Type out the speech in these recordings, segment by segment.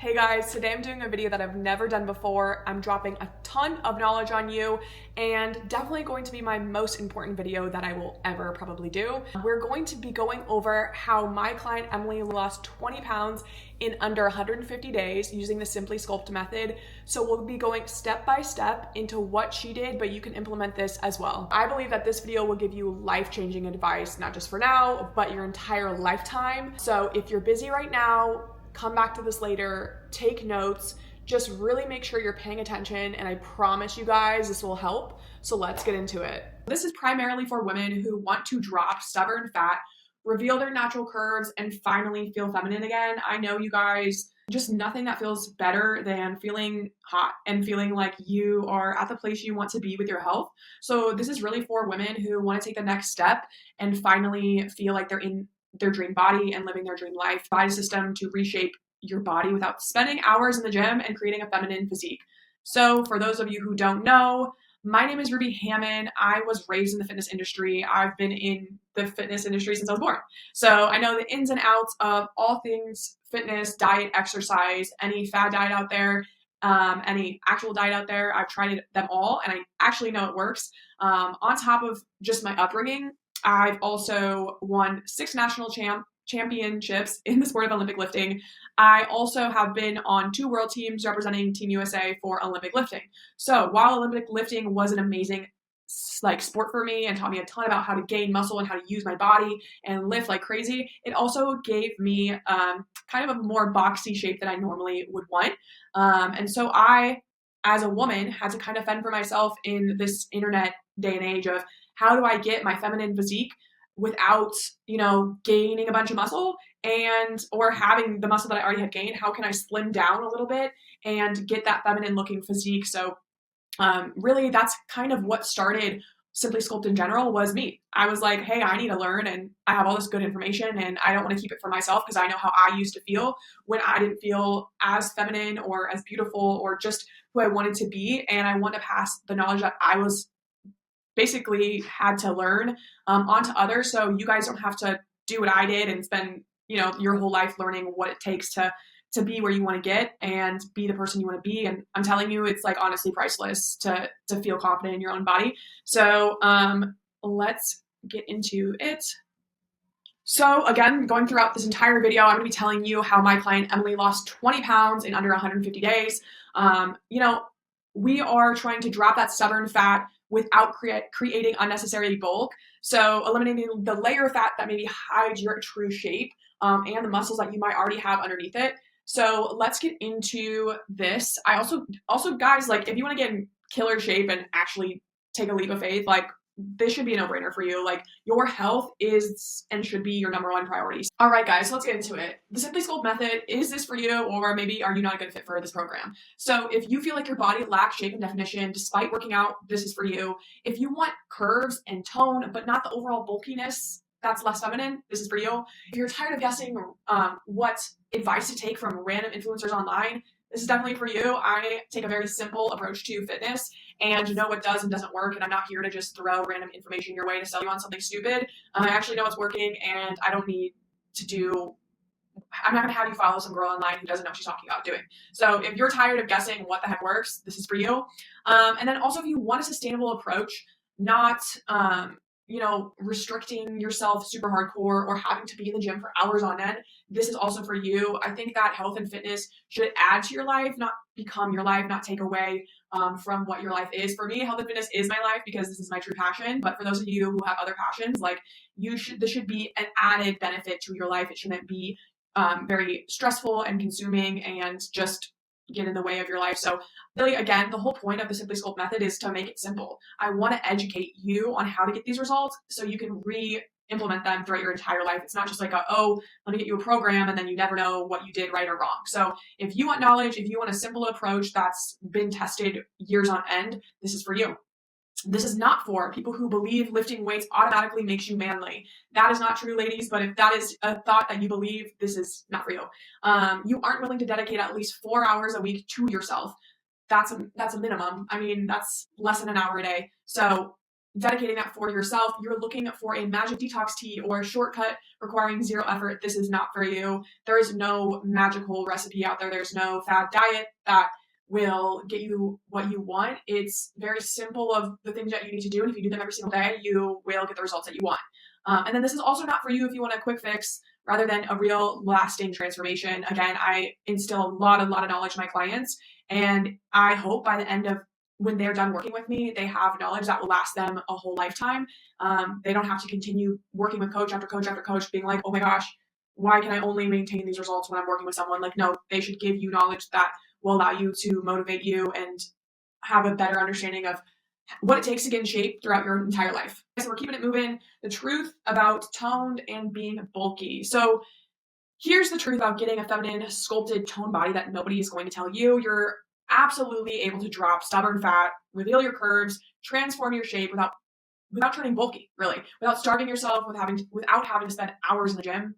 Hey guys, today I'm doing a video that I've never done before. I'm dropping a ton of knowledge on you and definitely going to be my most important video that I will ever probably do. We're going to be going over how my client Emily lost 20 pounds in under 150 days using the Simply Sculpt method. So we'll be going step by step into what she did, but you can implement this as well. I believe that this video will give you life-changing advice, not just for now, but your entire lifetime. So if you're busy right now, come back to this later, take notes, just really make sure you're paying attention, and I promise you guys this will help. So let's get into it. This is primarily for women who want to drop stubborn fat, reveal their natural curves, and finally feel feminine again. I know you guys, just nothing that feels better than feeling hot and feeling like you are at the place you want to be with your health. So this is really for women who want to take the next step and finally feel like they're in their dream body and living their dream life. Provide a system to reshape your body without spending hours in the gym and creating a feminine physique. So for those of you who don't know, my name is Ruby Hammond. I was raised in the fitness industry. I've been in the fitness industry since I was born. So I know the ins and outs of all things fitness, diet, exercise, any fad diet out there, any actual diet out there. I've tried them all and I actually know it works. On top of just my upbringing, I've also won 6 national championships in the sport of Olympic lifting. I also have been on 2 world teams representing Team USA for Olympic lifting. So while Olympic lifting was an amazing sport for me and taught me a ton about how to gain muscle and how to use my body and lift like crazy, it also gave me kind of a more boxy shape that I normally would want. And so I, as a woman, had to kind of fend for myself in this internet day and age of how do I get my feminine physique without, gaining a bunch of muscle or having the muscle that I already had gained? How can I slim down a little bit and get that feminine looking physique? So really that's kind of what started Simply Sculpt in general was me. I was like, hey, I need to learn and I have all this good information and I don't want to keep it for myself because I know how I used to feel when I didn't feel as feminine or as beautiful or just who I wanted to be. And I want to pass the knowledge that I was basically had to learn onto others, so you guys don't have to do what I did and spend your whole life learning what it takes to be where you want to get and be the person you want to be. And I'm telling you, it's like honestly priceless to feel confident in your own body. So let's get into it. So again, going throughout this entire video, I'm going to be telling you how my client Emily lost 20 pounds in under 150 days. We are trying to drop that stubborn fat without creating unnecessary bulk. So eliminating the layer of fat that maybe hides your true shape and the muscles that you might already have underneath it. So let's get into this. I also guys, like if you want to get in killer shape and actually take a leap of faith, like this should be a no-brainer for you. Like your health is and should be your number one priority. All right, guys, so let's get into it. The Simply Sculpt method, is this for you, or maybe are you not a good fit for this program? So if you feel like your body lacks shape and definition despite working out, this is for you. If you want curves and tone, but not the overall bulkiness that's less feminine, this is for you. If you're tired of guessing what advice to take from random influencers online, this is definitely for you. I take a very simple approach to fitness and know what does and doesn't work. And I'm not here to just throw random information your way to sell you on something stupid. I actually know what's working and I don't need to I'm not going to have you follow some girl online who doesn't know what she's talking about doing. So if you're tired of guessing what the heck works, this is for you. And then also if you want a sustainable approach, not, restricting yourself super hardcore or having to be in the gym for hours on end, this is also for you. I think that health and fitness should add to your life, not become your life, not take away from what your life is. For me, health and fitness is my life because this is my true passion. But for those of you who have other passions, like this should be an added benefit to your life. It shouldn't be very stressful and consuming and just get in the way of your life. So really, again, the whole point of the Simply Sculpt method is to make it simple. I want to educate you on how to get these results so you can implement them throughout your entire life. It's not just like let me get you a program and then you never know what you did right or wrong. So if you want knowledge, if you want a simple approach that's been tested years on end, this is for you. This is not for people who believe lifting weights automatically makes you manly. That is not true, ladies, but if that is a thought that you believe, this is not for you. You aren't willing to dedicate at least 4 hours a week to yourself. That's a minimum. I mean, that's less than an hour a day. So dedicating that for yourself, you're looking for a magic detox tea or a shortcut requiring zero effort, this is not for you. There is no magical recipe out there. There's no fad diet that will get you what you want. It's very simple of the things that you need to do. And if you do them every single day, you will get the results that you want. And then this is also not for you if you want a quick fix rather than a real lasting transformation. Again, I instill a lot of knowledge in my clients, and I hope by the end of when they're done working with me, they have knowledge that will last them a whole lifetime. They don't have to continue working with coach after coach after coach being like, oh my gosh, why can I only maintain these results when I'm working with someone? Like, no, they should give you knowledge that will allow you to motivate you and have a better understanding of what it takes to get in shape throughout your entire life. So we're keeping it moving. The truth about toned and being bulky. So here's the truth about getting a feminine, sculpted, toned body that nobody is going to tell you. You're absolutely able to drop stubborn fat, reveal your curves, transform your shape without turning bulky, really, without starving yourself, without having to spend hours in the gym.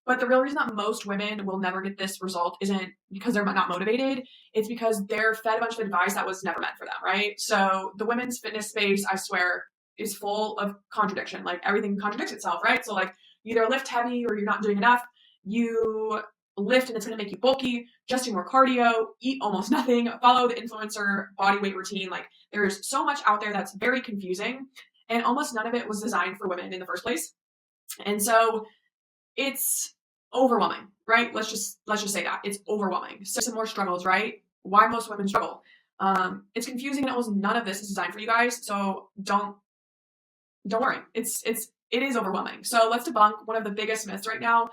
But the real reason that most women will never get this result isn't because they're not motivated. It's because they're fed a bunch of advice that was never meant for them, right? So the women's fitness space, I swear, is full of contradiction. Like everything contradicts itself, right? So like you either lift heavy or you're not doing enough. You lift and it's going to make you bulky. Just do more cardio, eat almost nothing, follow the influencer body weight routine. Like there's so much out there that's very confusing, and almost none of it was designed for women in the first place. And so it's overwhelming, right? Let's just say that it's overwhelming. So some more struggles, right? Why most women struggle. It's confusing and almost none of this is designed for you guys. So don't worry. It is overwhelming. So let's debunk one of the biggest myths right now,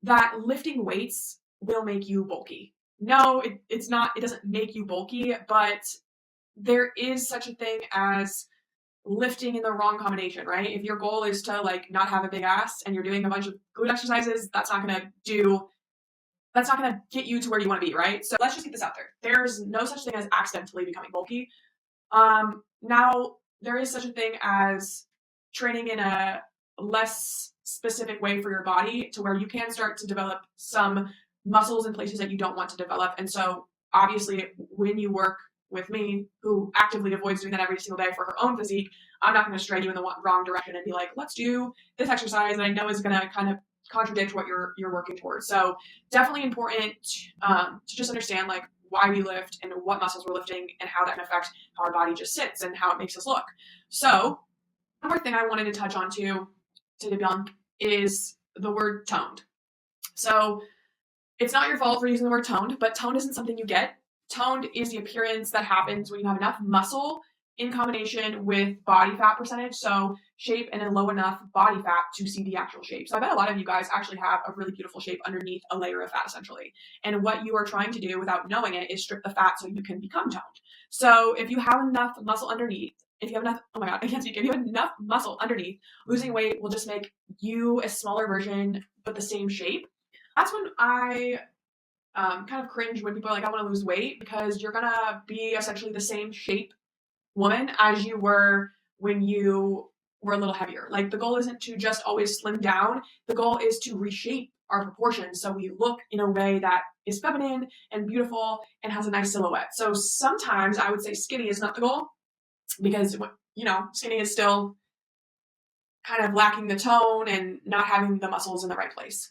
that lifting weights will make you bulky. No, it's not. It doesn't make you bulky, but there is such a thing as lifting in the wrong combination, right? If your goal is to like not have a big ass and you're doing a bunch of glute exercises, that's not gonna get you to where you want to be, right? So let's just get this out there. There's no such thing as accidentally becoming bulky. Now there is such a thing as training in a less specific way for your body to where you can start to develop some muscles in places that you don't want to develop. And so obviously when you work with me, who actively avoids doing that every single day for her own physique, I'm not going to stray you in the wrong direction and be like, let's do this exercise that I know is going to kind of contradict what you're working towards. So definitely important to just understand like why we lift and what muscles we're lifting and how that can affect how our body just sits and how it makes us look. So one more thing I wanted to touch on to debunk is the word toned. So it's not your fault for using the word toned, but toned isn't something you get. Toned is the appearance that happens when you have enough muscle in combination with body fat percentage, so shape and a low enough body fat to see the actual shape. So I bet a lot of you guys actually have a really beautiful shape underneath a layer of fat, essentially. And what you are trying to do without knowing it is strip the fat so you can become toned. So if you have enough muscle underneath, if you have enough, oh my God, I can't speak. If you have enough muscle underneath, losing weight will just make you a smaller version, but the same shape. That's when I kind of cringe when people are like, I want to lose weight, because you're gonna be essentially the same shape woman as you were when you were a little heavier. Like the goal isn't to just always slim down. The goal is to reshape our proportions so we look in a way that is feminine and beautiful and has a nice silhouette. So sometimes I would say skinny is not the goal, because skinny is still kind of lacking the tone and not having the muscles in the right place.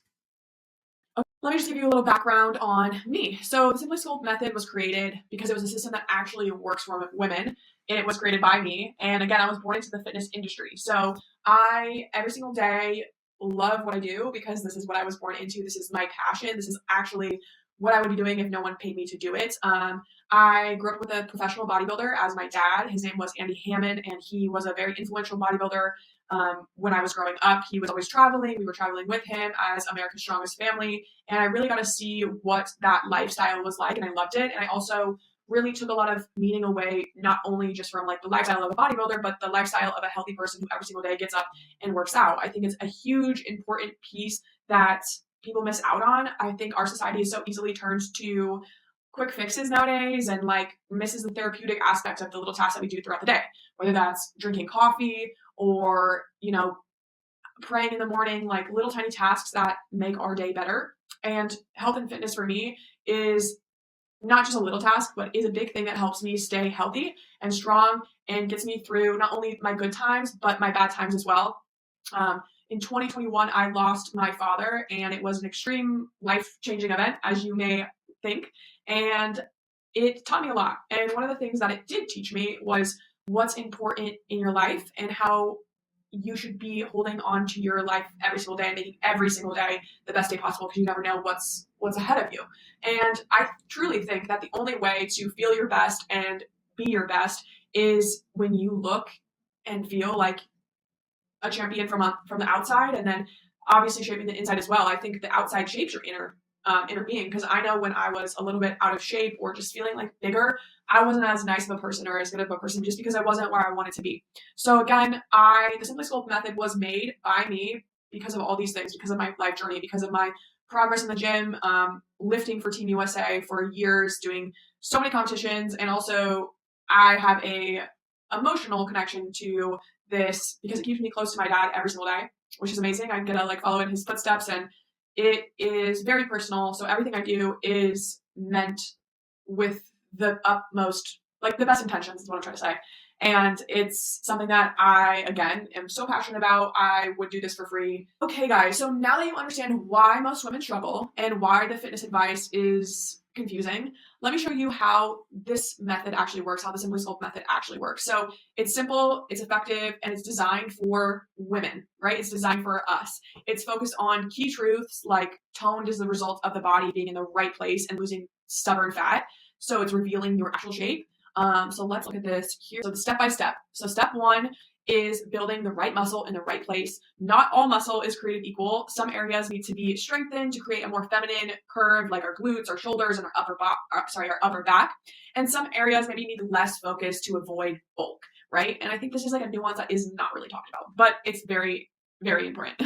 Let me just give you a little background on me. So the Simply Sculpt Method was created because it was a system that actually works for women. It was created by me. And again, I was born into the fitness industry. So I, every single day, love what I do because this is what I was born into. This is my passion. This is actually what I would be doing if no one paid me to do it. I grew up with a professional bodybuilder as my dad. His name was Andy Hammond, and he was a very influential bodybuilder. When I was growing up, he was always traveling. We were traveling with him as America's Strongest Family. And I really got to see what that lifestyle was like, and I loved it. And I also really took a lot of meaning away, not only just from like the lifestyle of a bodybuilder, but the lifestyle of a healthy person who every single day gets up and works out. I think it's a huge, important piece that people miss out on. I think our society is so easily turned to quick fixes nowadays and like misses the therapeutic aspect of the little tasks that we do throughout the day, whether that's drinking coffee or, praying in the morning, like little tiny tasks that make our day better. And health and fitness for me is not just a little task, but is a big thing that helps me stay healthy and strong and gets me through not only my good times, but my bad times as well. In 2021, I lost my father, and it was an extreme life-changing event, as you may think. And it taught me a lot. And one of the things that it did teach me was what's important in your life and how you should be holding on to your life every single day and making every single day the best day possible, because you never know what's ahead of you. And I truly think that the only way to feel your best and be your best is when you look and feel like a champion from the outside, and then obviously shaping the inside as well. I think the outside shapes your inner being, because I know when I was a little bit out of shape or just feeling like bigger, I wasn't as nice of a person or as good of a person, just because I wasn't where I wanted to be. So again, the Simply Sculpt method was made by me because of all these things, because of my life journey, because of my progress in the gym, lifting for Team USA for years, doing so many competitions, and also I have a emotional connection to this because it keeps me close to my dad every single day, which is amazing. I get to like follow in his footsteps, and it is very personal. So everything I do is meant with the utmost, like the best intentions is what I'm trying to say. And it's something that I, again, am so passionate about. I would do this for free. Okay, guys, so now that you understand why most women struggle and why the fitness advice is confusing, let me show you how this method actually works, how the Simply Sculpt method actually works. So it's simple, it's effective, and it's designed for women, right? It's designed for us. It's focused on key truths like toned is the result of the body being in the right place and losing stubborn fat. So it's revealing your actual shape. So let's look at this here. So the step-by-step. So step one is building the right muscle in the right place. Not all muscle is created equal. Some areas need to be strengthened to create a more feminine curve, like our glutes, our shoulders, and our upper back. And some areas maybe need less focus to avoid bulk, right? And I think this is like a nuance that is not really talked about, but it's very, very important.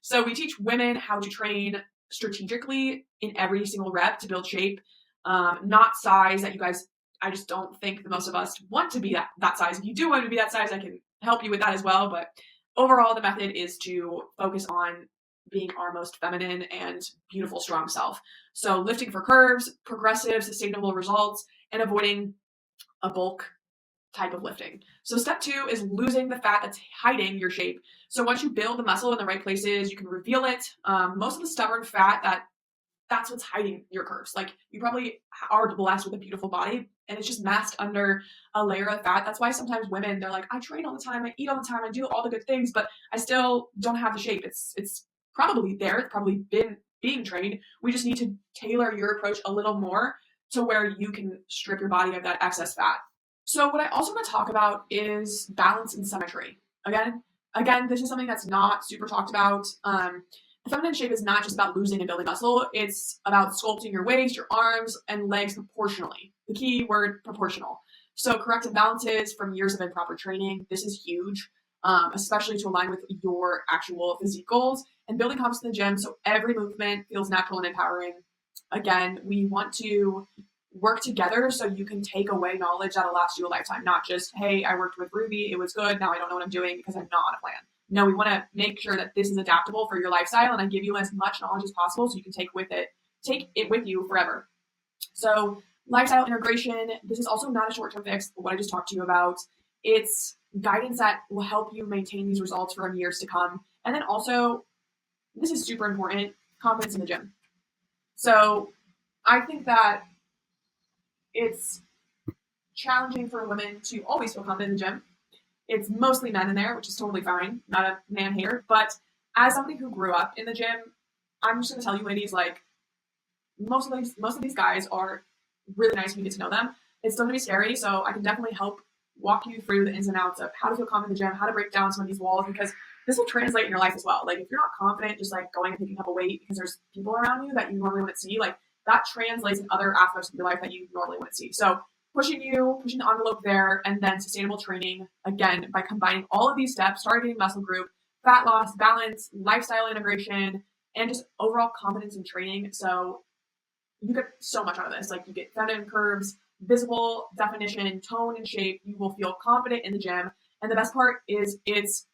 So we teach women how to train strategically in every single rep to build shape, not size that you guys, I just don't think the most of us want to be that size. If you do want to be that size, I can help you with that as well. But overall, the method is to focus on being our most feminine and beautiful, strong self. So lifting for curves, progressive, sustainable results, and avoiding a bulk type of lifting. So step two is losing the fat that's hiding your shape. So once you build the muscle in the right places, you can reveal it. Most of the stubborn fat that's what's hiding your curves. Like, you probably are blessed with a beautiful body and it's just masked under a layer of fat. That's why sometimes women, they're like, I train all the time, I eat all the time, I do all the good things, but I still don't have the shape. It's probably there. It's probably been being trained. We just need to tailor your approach a little more to where you can strip your body of that excess fat. So what I also want to talk about is balance and symmetry. Again, this is something that's not super talked about. The feminine shape is not just about losing and building muscle. It's about sculpting your waist, your arms, and legs proportionally. The key word, proportional. So correct imbalances from years of improper training. This is huge, especially to align with your actual physique goals, and building confidence in the gym so every movement feels natural and empowering. Again, we want to work together so you can take away knowledge that'll last you a lifetime, not just, hey, I worked with Ruby, it was good, now I don't know what I'm doing because I'm not on a plan. No, we want to make sure that this is adaptable for your lifestyle, and I give you as much knowledge as possible so you can take it with you forever. So lifestyle integration, this is also not a short-term fix, but what I just talked to you about. It's guidance that will help you maintain these results for years to come. And then also, this is super important, confidence in the gym. So I think that it's challenging for women to always feel confident in the gym. It's mostly men in there, which is totally fine. Not a man hater. But as somebody who grew up in the gym, I'm just going to tell you, ladies, like, most of these guys are really nice when you get to know them. It's still going to be scary, so I can definitely help walk you through the ins and outs of how to feel confident in the gym, how to break down some of these walls, because this will translate in your life as well. Like, if you're not confident just like going and picking up a weight because there's people around you that you normally wouldn't see, like, that translates in other aspects of your life that you normally wouldn't see. So pushing the envelope there, and then sustainable training, again, by combining all of these steps, targeting muscle group, fat loss, balance, lifestyle integration, and just overall confidence in training. So you get so much out of this. Like, you get feminine curves, visible definition, tone, and shape. You will feel confident in the gym. And the best part is it's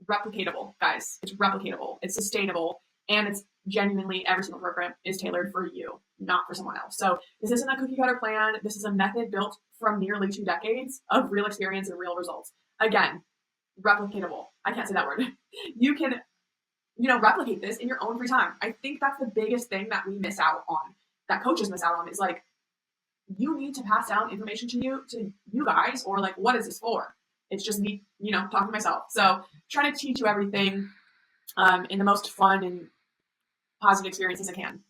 replicatable, guys. It's replicatable. It's sustainable. And it's genuinely every single program is tailored for you, not for someone else. So this isn't a cookie cutter plan. This is a method built from nearly 2 decades of real experience and real results. Again, replicatable. I can't say that word. You can, replicate this in your own free time. I think that's the biggest thing that we miss out on, that coaches miss out on, is like, you need to pass down information to you guys, or like, what is this for? It's just me, talking to myself. So trying to teach you everything in the most fun and positive experience as I can.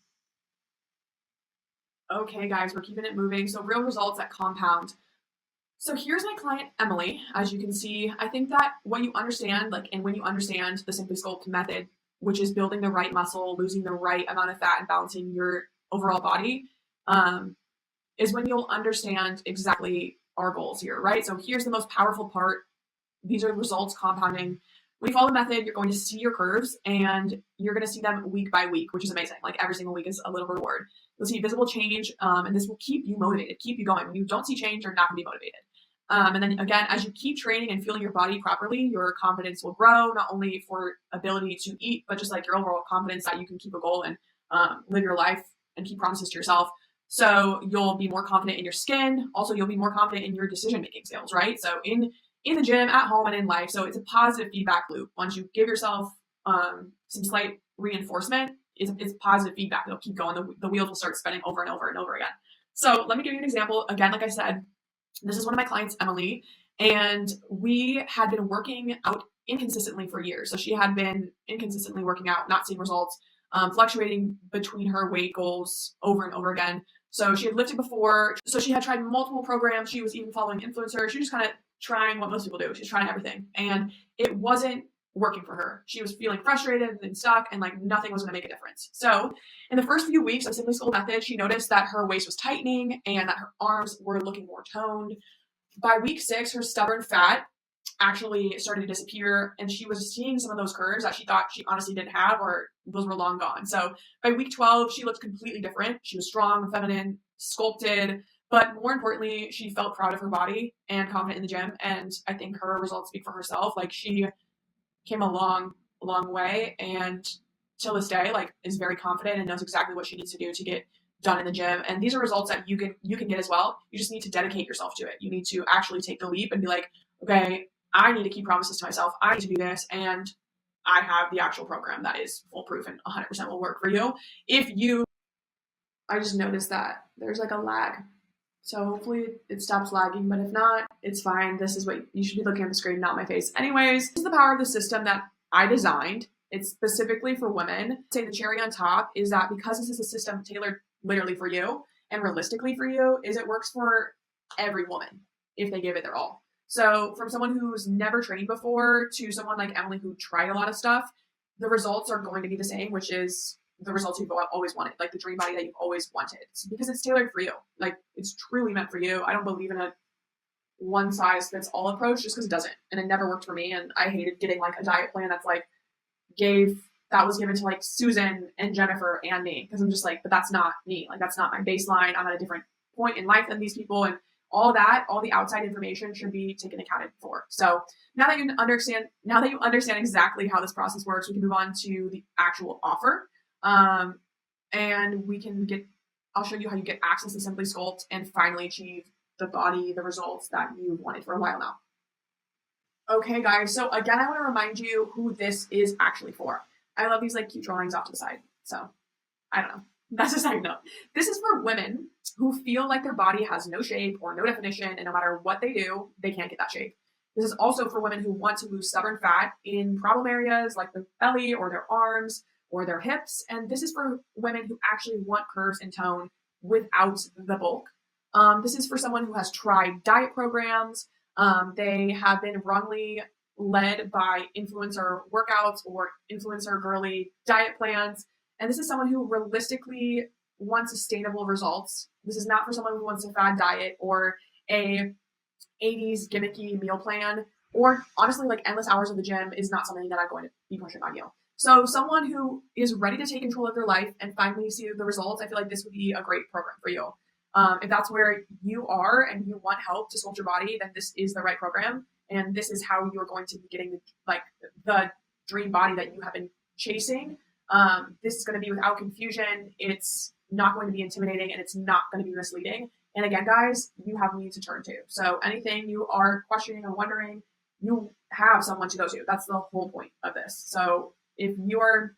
Okay, guys, we're keeping it moving. So real results that compound. So here's my client, Emily. As you can see, I think that what you understand, and when you understand the Simply Sculpt method, which is building the right muscle, losing the right amount of fat, and balancing your overall body, is when you'll understand exactly our goals here, right? So here's the most powerful part. These are results compounding. When you follow the method, you're going to see your curves, and you're going to see them week by week, which is amazing. Like every single week is a little reward. You'll see visible change, and this will keep you motivated, keep you going. When you don't see change, you're not going to be motivated. And then again, as you keep training and fueling your body properly, your confidence will grow, not only for ability to eat, but just like your overall confidence that you can keep a goal and live your life and keep promises to yourself. So you'll be more confident in your skin. Also, you'll be more confident in your decision-making skills, right? So in the gym, at home, and in life. So it's a positive feedback loop. Once you give yourself some slight reinforcement, it's positive feedback. It'll keep going. The wheels will start spinning over and over and over again. So let me give you an example. Again, like I said, this is one of my clients, Emily, and we had been working out inconsistently for years. So she had been inconsistently working out, not seeing results, fluctuating between her weight goals over and over again. So she had lifted before. So she had tried multiple programs. She was even following influencers. She was just kind of trying what most people do. She's trying everything. And it wasn't working for her. She was feeling frustrated and stuck, and like nothing was going to make a difference. So in the first few weeks of Simply Sculpt Method, she noticed that her waist was tightening and that her arms were looking more toned. By week 6, her stubborn fat actually started to disappear, and she was seeing some of those curves that she thought she honestly didn't have, or those were long gone. So by week 12, she looked completely different. She was strong, feminine, sculpted, but more importantly, she felt proud of her body and confident in the gym. And I think her results speak for herself. Like, she came a long way, and till this day, like, is very confident and knows exactly what she needs to do to get done in the gym. And these are results that you can get as well. You just need to dedicate yourself to it. You need to actually take the leap and be like, okay, I need to keep promises to myself. I need to do this, and I have the actual program that is foolproof and 100% will work for you. I just noticed that there's like a lag. So hopefully it stops lagging, but if not, it's fine. This is what you should be looking at the screen, not my face. Anyways, this is the power of the system that I designed. It's specifically for women. I'd say the cherry on top is that because this is a system tailored literally for you and realistically for you, is it works for every woman if they give it their all. So from someone who's never trained before to someone like Emily who tried a lot of stuff, the results are going to be the same, which is the results you've always wanted, like the dream body that you've always wanted. It's because it's tailored for you. Like, it's truly meant for you. I don't believe in a one size fits all approach just because it doesn't. And it never worked for me. And I hated getting like a diet plan that's like that was given to like Susan and Jennifer and me. Because I'm just like, but that's not me. Like, that's not my baseline. I'm at a different point in life than these people. And all the outside information should be taken accounted for. So now that you understand exactly how this process works, we can move on to the actual offer. And I'll show you how you get access to Simply Sculpt and finally achieve the results that you've wanted for a while now. Okay, guys. So again, I want to remind you who this is actually for. I love these like cute drawings off to the side. So I don't know. That's a side note. This is for women who feel like their body has no shape or no definition, and no matter what they do, they can't get that shape. This is also for women who want to lose stubborn fat in problem areas like the belly or their arms or their hips. And this is for women who actually want curves and tone without the bulk. This is for someone who has tried diet programs. They have been wrongly led by influencer workouts or influencer girly diet plans. And this is someone who realistically wants sustainable results. This is not for someone who wants a fad diet or a 80s gimmicky meal plan, or honestly, like endless hours of the gym is not something that I'm going to be pushing on you. So someone who is ready to take control of their life and finally see the results, I feel like this would be a great program for you. If that's where you are and you want help to sculpt your body, then this is the right program. And this is how you're going to be getting the dream body that you have been chasing This is going to be without confusion. It's not going to be intimidating, and it's not going to be misleading. And again, guys, you have me to turn to. So anything you are questioning or wondering, you have someone to go to. That's the whole point of this. So if you are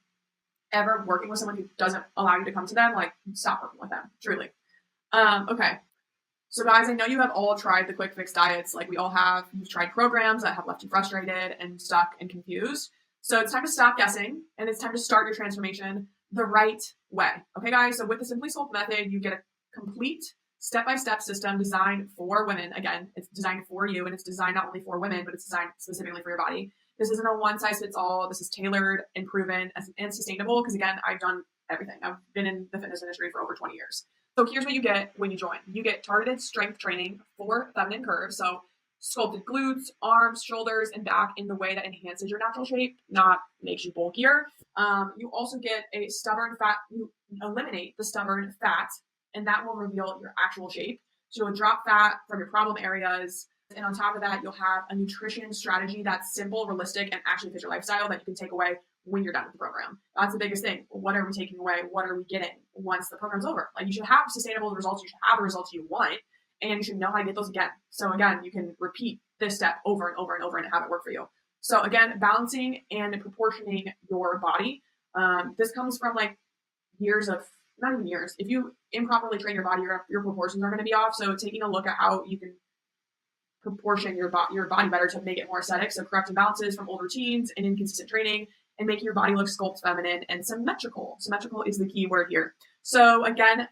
ever working with someone who doesn't allow you to come to them, like, stop working with them, truly. Okay. So guys, I know you have all tried the quick fix diets, like we all have. You've tried programs that have left you frustrated and stuck and confused. So it's time to stop guessing, and it's time to start your transformation the right way. Okay, guys? So with the Simply Sculpt Method, you get a complete step-by-step system designed for women. Again, it's designed for you, and it's designed not only for women, but it's designed specifically for your body. This isn't a one-size-fits-all. This is tailored and proven and sustainable because, again, I've done everything. I've been in the fitness industry for over 20 years. So here's what you get when you join. You get targeted strength training for feminine curves. So sculpted glutes, arms, shoulders, and back in the way that enhances your natural shape, not makes you bulkier. You also get a stubborn fat. You eliminate the stubborn fat, and that will reveal your actual shape. So you'll drop fat from your problem areas. And on top of that, you'll have a nutrition strategy that's simple, realistic, and actually fits your lifestyle that you can take away when you're done with the program. That's the biggest thing. What are we taking away? What are we getting once the program's over? Like, you should have sustainable results. You should have the results you want, and you should know how to get those again. So again, you can repeat this step over and over and over and have it work for you. So again, balancing and proportioning your body. This comes from like years of, not even years. If you improperly train your body, your proportions are going to be off. So taking a look at how you can proportion your body better to make it more aesthetic. So correct imbalances from old routines and inconsistent training, and making your body look sculpt, feminine, and symmetrical. Symmetrical is the key word here. So again,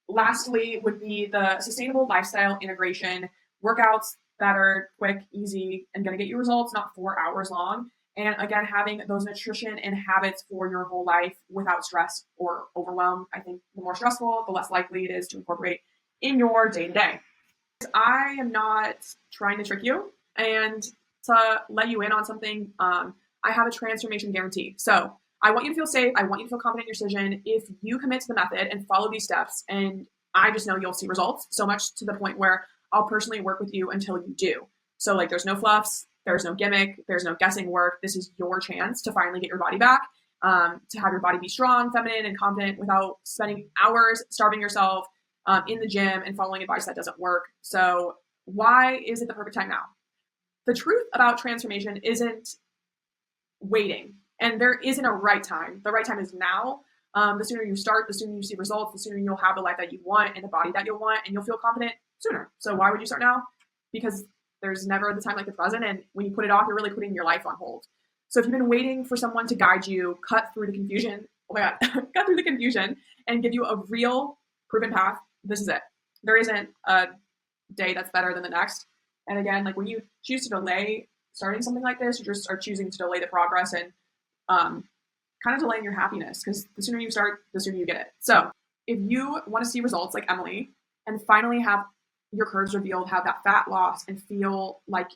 lastly would be the sustainable lifestyle integration workouts that are quick, easy, and going to get you results, not 4 hours long. And again, having those nutrition and habits for your whole life without stress or overwhelm. I think the more stressful, the less likely it is to incorporate in your day-to-day. I am not trying to trick you, and to let you in on something, I have a transformation guarantee. So I want you to feel safe. I want you to feel confident in your decision. If you commit to the method and follow these steps, and I just know you'll see results, so much to the point where I'll personally work with you until you do. So like, there's no fluffs, there's no gimmick, there's no guessing work. This is your chance to finally get your body back, to have your body be strong, feminine, and confident without spending hours starving yourself in the gym and following advice that doesn't work. So why is it the perfect time now? The truth about transformation isn't waiting, and there isn't a right time. The right time is now. The sooner you start, the sooner you see results, the sooner you'll have the life that you want and the body that you'll want, and you'll feel confident sooner. So why would you start now? Because there's never the time like the present, and when you put it off, you're really putting your life on hold. So if you've been waiting for someone to guide you, cut through the confusion, cut through the confusion and give you a real proven path, this is it. There isn't a day that's better than the next. And again, like, when you choose to delay starting something like this, you just are choosing to delay the progress and kind of delaying your happiness, because the sooner you start, the sooner you get it. So if you want to see results like Emily and finally have your curves revealed, have that fat loss, and feel like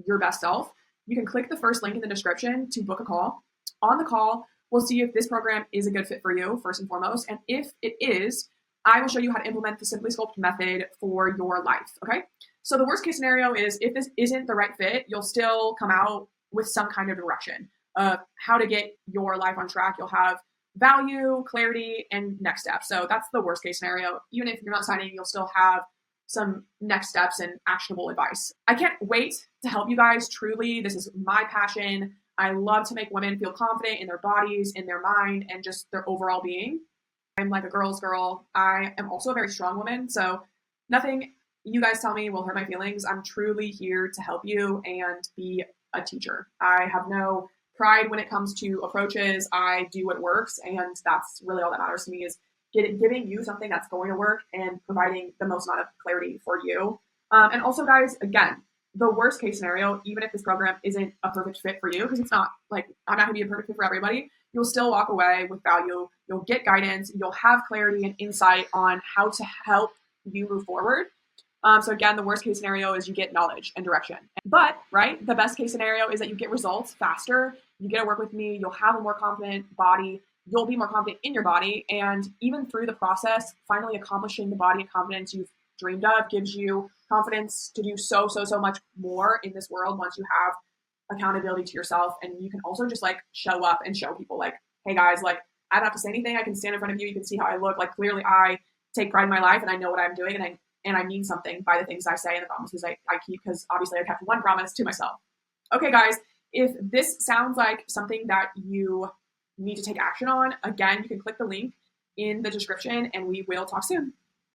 your best self, you can click the first link in the description to book a call. On the call, we'll see if this program is a good fit for you, first and foremost. And if it is, I will show you how to implement the Simply Sculpt method for your life, okay? So the worst case scenario is, if this isn't the right fit, you'll still come out with some kind of direction of how to get your life on track. You'll have value, clarity, and next steps. So that's the worst case scenario. Even if you're not signing, you'll still have some next steps and actionable advice. I can't wait to help you guys. Truly, this is my passion. I love to make women feel confident in their bodies, in their mind, and just their overall being. I'm like a girl's girl. I am also a very strong woman, so nothing you guys tell me will hurt my feelings. I'm truly here to help you and be a teacher. I have no pride when it comes to approaches. I do what works, and that's really all that matters to me, is giving you something that's going to work and providing the most amount of clarity for you. And also, guys, again, the worst case scenario, even if this program isn't a perfect fit for you, because it's not, like, I'm not gonna be a perfect fit for everybody, you'll still walk away with value. You'll get guidance. You'll have clarity and insight on how to help you move forward. So again, the worst case scenario is you get knowledge and direction. But, right, the best case scenario is that you get results faster. You get to work with me. You'll have a more confident body. You'll be more confident in your body. And even through the process, finally accomplishing the body and confidence you've dreamed of gives you confidence to do so much more in this world once you have accountability to yourself. And you can also just, like, show up and show people, like, hey guys, like, I don't have to say anything. I can stand in front of you. You can see how I look. Like, clearly I take pride in my life and I know what I'm doing, and I mean something by the things I say and the promises I keep, because obviously I kept one promise to myself. Okay, guys, if this sounds like something that you need to take action on, again, you can click the link in the description and we will talk soon.